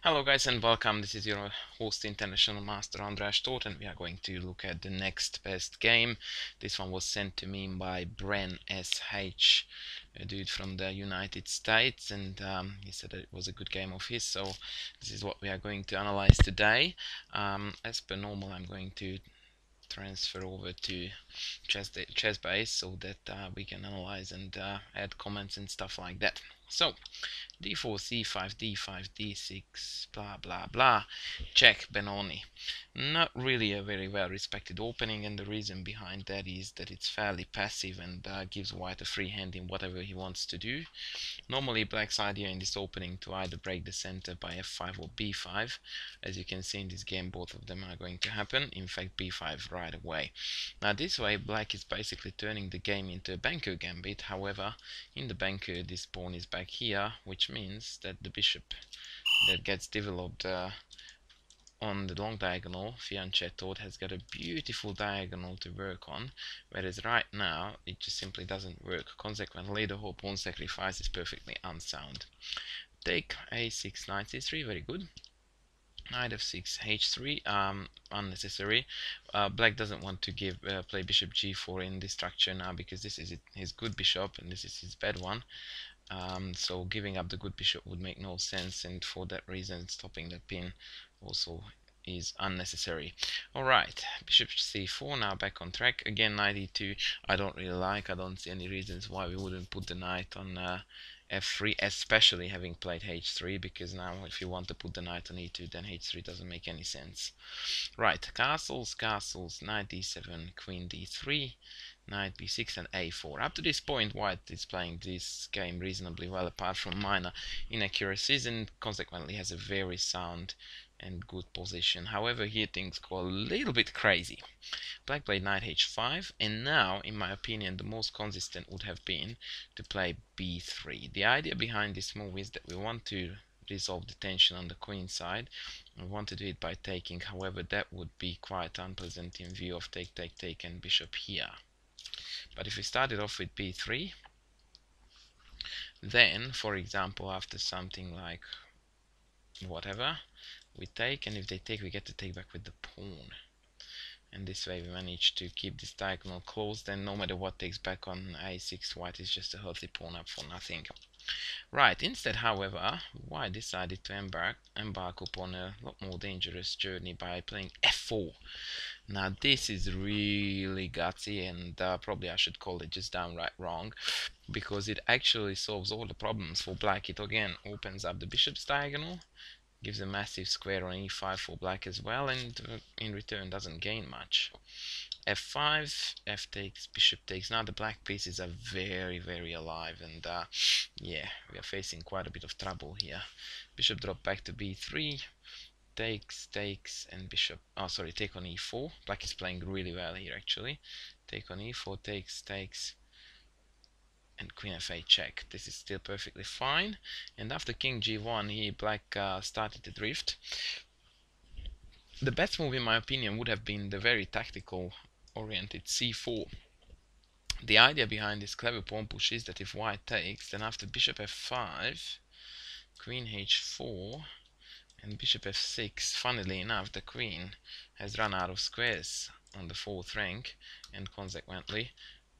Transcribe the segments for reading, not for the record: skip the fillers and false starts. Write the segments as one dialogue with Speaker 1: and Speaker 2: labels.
Speaker 1: Hello guys and welcome, this is your host International Master András Tóth, and we are going to look at the next best game. This one was sent to me by BranSH, a dude from the United States, and he said that it was a good game of his, so this is what we are going to analyze today. As per normal, I'm going to transfer over to Chessbase so that we can analyze and add comments and stuff like that. So d4, c5, d5, d6, blah blah blah. Chech Benoni. Not really a very well respected opening, and the reason behind that is that it's fairly passive and gives white a free hand in whatever he wants to do. Normally black's idea in this opening to either break the center by f5 or b5. As you can see in this game, both of them are going to happen. In fact, b5 right away. Now this way black is basically turning the game into a banker gambit. However, in the banker this pawn is back here, which means that the bishop that gets developed on the long diagonal, fianchetto, has got a beautiful diagonal to work on, whereas right now it just simply doesn't work. Consequently, the whole pawn sacrifice is perfectly unsound. Take a6, knight c3, very good. Knight f6, h3, unnecessary. Black doesn't want to play bishop g4 in this structure now, because this is his good bishop and this is his bad one. So giving up the good bishop would make no sense, and for that reason stopping the pin also is unnecessary. Alright, bishop c4, now back on track. Again, knight e2 I don't really like. I don't see any reasons why we wouldn't put the knight on f3, especially having played h3, because now if you want to put the knight on e2, then h3 doesn't make any sense. Right, castles, knight d7, queen d3, knight b6 and a4. Up to this point, white is playing this game reasonably well, apart from minor inaccuracies, and consequently has a very sound and good position. However, here things go a little bit crazy. Black played knight h5, and now, in my opinion, the most consistent would have been to play b3. The idea behind this move is that we want to resolve the tension on the queen side. We want to do it by taking, however that would be quite unpleasant in view of take and bishop here. But if we started off with b3, then, for example, after something like whatever, we take, and if they take, we get to take back with the pawn. And this way we manage to keep this diagonal closed, and no matter what takes back on a6, white is just a healthy pawn up for nothing. Right, instead, however, white decided to embark upon a lot more dangerous journey by playing f4. Now this is really gutsy, and probably I should call it just downright wrong, because it actually solves all the problems for black. It again opens up the bishop's diagonal, gives a massive square on e5 for black as well, and in return doesn't gain much. f5, f takes, bishop takes. Now the black pieces are very alive, and yeah, we are facing quite a bit of trouble here. Bishop drop back to b3, takes, and bishop, oh sorry, take on e4. Black is playing really well here actually. Take on e4, takes, and queen f8 check. This is still perfectly fine, and after king g1 black started to drift. The best move in my opinion would have been the very tactical oriented c4. The idea behind this clever pawn push is that if white takes, then after bishop f5, queen h4 and bishop f6, funnily enough the queen has run out of squares on the 4th rank, and consequently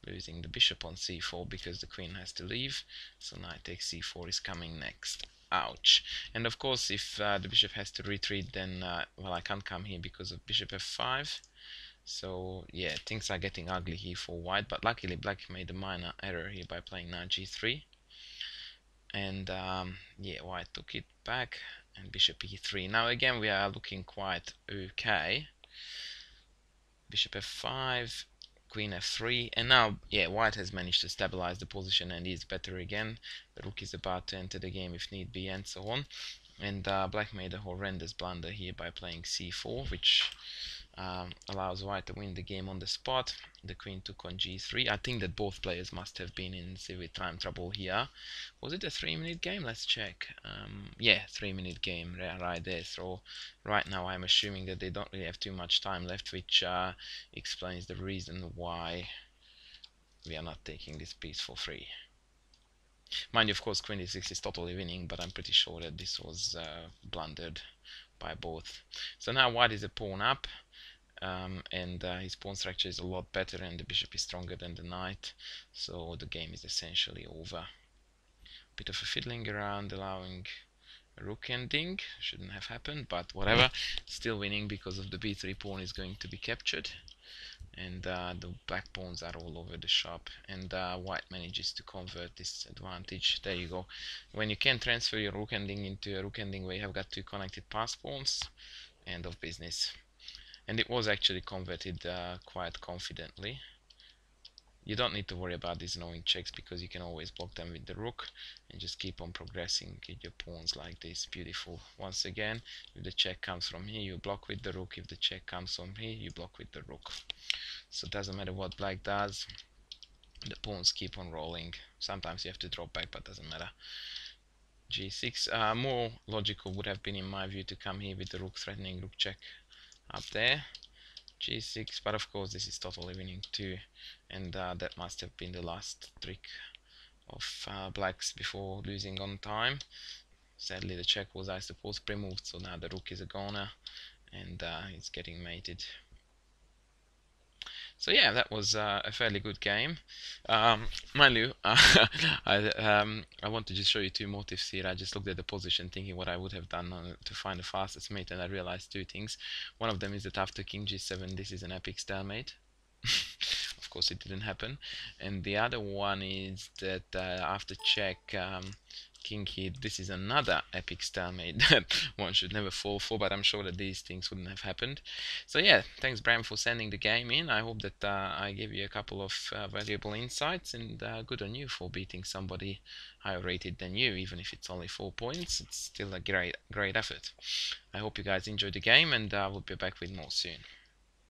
Speaker 1: losing the bishop on c4 because the queen has to leave. So knight takes c4 is coming next. Ouch. And of course, if the bishop has to retreat, then well, I can't come here because of bishop f5. So yeah, things are getting ugly here for white, but luckily black made a minor error here by playing knight g3, and yeah, white took it back, and bishop e3. Now again we are looking quite okay. Bishop f5, queen f3, and now yeah, white has managed to stabilize the position and is better again. The rook is about to enter the game if need be, and so on. And black made a horrendous blunder here by playing c4, which allows white to win the game on the spot. The queen took on g3. I think that both players must have been in severe time trouble here. Was it a 3-minute game? Let's check. Yeah, 3-minute game right there. So right now I'm assuming that they don't really have too much time left, which explains the reason why we are not taking this piece for free. Mind you, of course, queen d6 is totally winning, but I'm pretty sure that this was blundered by both. So now white is a pawn up, and his pawn structure is a lot better, and the bishop is stronger than the knight, so the game is essentially over. Bit of a fiddling around, allowing a rook ending. Shouldn't have happened, but whatever. Still winning because of the b3 pawn is going to be captured, and the black pawns are all over the shop, and white manages to convert this advantage. There you go. When you can transfer your rook ending into a rook ending where you have got two connected pass pawns, end of business. And it was actually converted quite confidently. You don't need to worry about these knowing checks because you can always block them with the rook and just keep on progressing with your pawns like this. Beautiful. Once again, if the check comes from here, you block with the rook. If the check comes from here, you block with the rook. So it doesn't matter what black does, the pawns keep on rolling. Sometimes you have to drop back, but doesn't matter. g6. More logical would have been, in my view, to come here with the rook threatening rook check up there. g6, but of course this is totally winning too, and that must have been the last trick of blacks before losing on time. Sadly the check was, I suppose, pre-moved, so now the rook is a goner, and it's getting mated. So yeah, that was a fairly good game. Mind you, I want to just show you two motifs here. I just looked at the position thinking what I would have done to find the fastest mate, and I realized two things. One of them is that after king g7 this is an epic stalemate. Of course it didn't happen. And the other one is that after check king here, this is another epic stalemate that one should never fall for, but I'm sure that these things wouldn't have happened. So yeah, thanks Bram for sending the game in. I hope that I gave you a couple of valuable insights, and good on you for beating somebody higher rated than you. Even if it's only 4 points, it's still a great effort. I hope you guys enjoyed the game, and we'll be back with more soon.